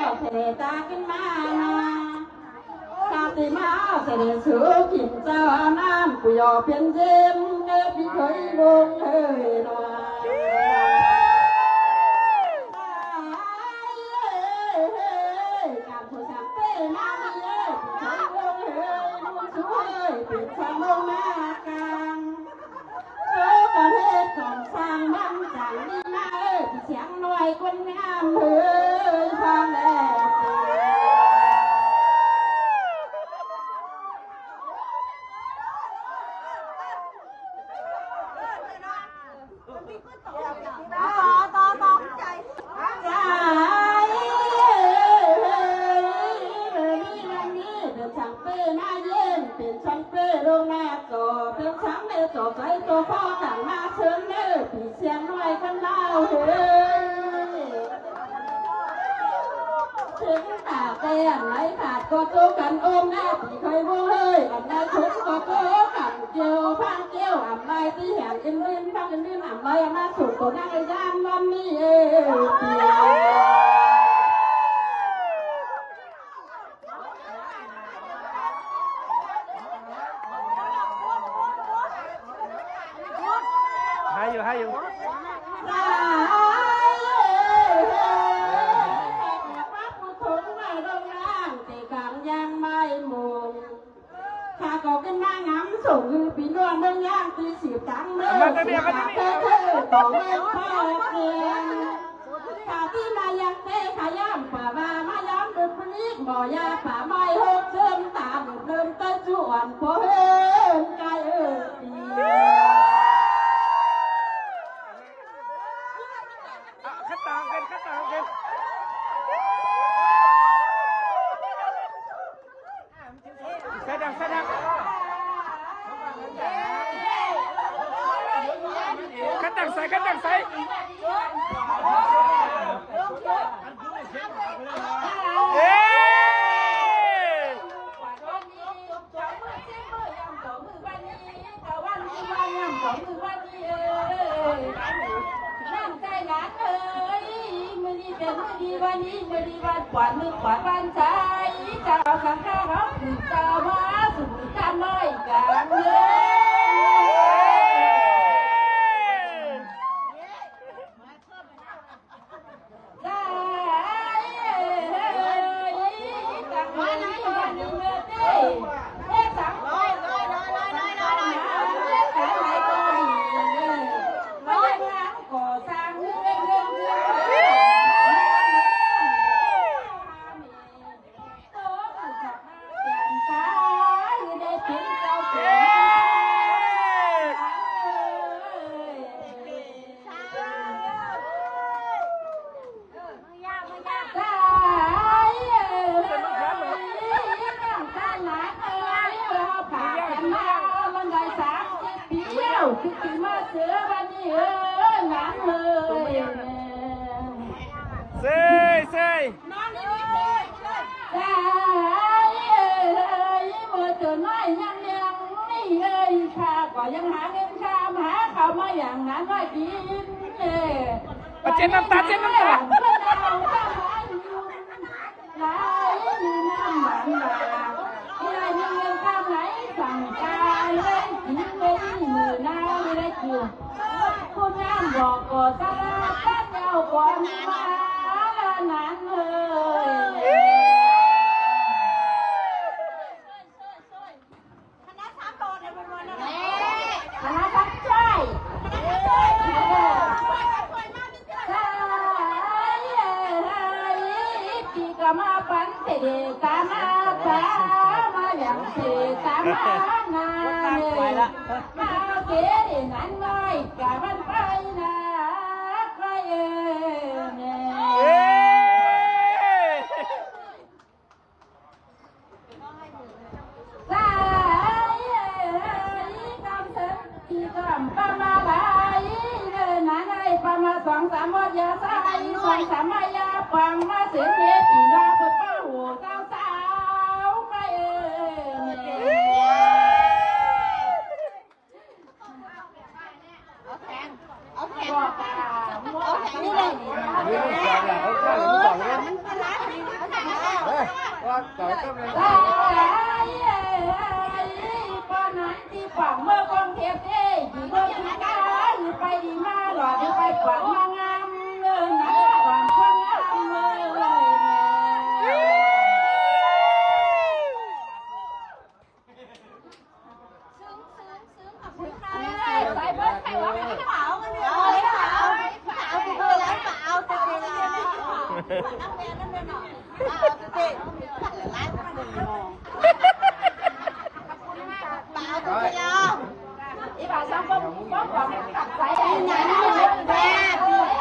เสด็จตาขึ้นมาชาติมาเสด็จสู่ขินเจ้าน้ำกุยอเพียนเย็นพี่เคยลงเฮ้ยนการผู้ชายเป้มาดีพี่เคยลงเฮ้ยลุงช่วยปิดความลงหน้ากลางโซ่ประเทศของสร้างบ้านจังดีมาพี่เสียงหน่อยคนงามเฮ้ยฟังแล้วจบไปตัวพ่อขังมาเชิญเลิกผีเสียงหน่อยกันเล่าเฮ้ยถึงตาเต้นไหลขาดก็โจกันโอมหน้าผีเคยว่าเฮ้ยอันใดทุกก็โจกันเกี่ยวพังเกี่ยวอันใดที่แหงอินลินพังอินลินอันใดมาสุดตัวนั่งย่านวันนี้เอ้ให้อยู่ข้าก็เป็นนางงามส่งคือปีนวลเมืองย่างตีสีตังเมื่อสีตาเธอต่อเมื่อพ่อเองข้าที่มายังเตะขาย่ำป่ามามาย้ำดุจนี้บ่อยาป่าไม้หกเชิมตาดุจเริ่มต้นจวนพอเฮ้ยใจปีขั้นต่างกันใส่ดังขั้นต่างใส่วันนี้เมื่อดีวันกวาดมือกวาดวันใจเจ้าสังฆาร้องเจ้ามาสู่กันน้อยกันคือมาเสือวันนี้หนังเลยเซ่นอนนี่เลยได้เมื่อเจอน้อยยังนี่ข้าก็ยังหาเงินข้ามหาเขามาอย่างนั้นว่ากินเจนน้ำตาหลายมีน้ำหวานอะไรมีเงินข้ามไหนสั่งการเลยกินไม่มือหน้าไม่ได้คิวคุณงามบอกก็ตาตั้งเจ้าก่อนมานั้นเลยคณะสามโตเนี่ยมันวันอะไรคณะสามใจมาปันเสด็จตามาอย่างเสด็จตามานามาเกดนั้นน้อยกะมันไปนะใครสายกำเสด็จที่กำปามาไหลนั้นไอ้ปามา2-3 วันยาสาย2-3 วันยาปังมาเสียเจ็บปีนาเปิดป้าหัวสาวใครเอาแขนนี่เลย ว่าต่อยก็ไม่ ไอ้ป้านั้นที่ฝั่งเมื่อกองเทียบเอ้ยอยู่เมื่อที่การไปดีมาหลอดไปกวาดมางามเลยนะความคนงามเลยใส่เบิ้ลใส่หัวไม่เผากันเลยเผาแล้วเผาจะเป็นอะไรน้ำแม่น้ำเดือดหน่อยเผาจะเป็นผัดร้ายมันเป็นมองเผาจะเป็นยอมอีบ่าวซ้ำก็ตัดสายแดงนะแม่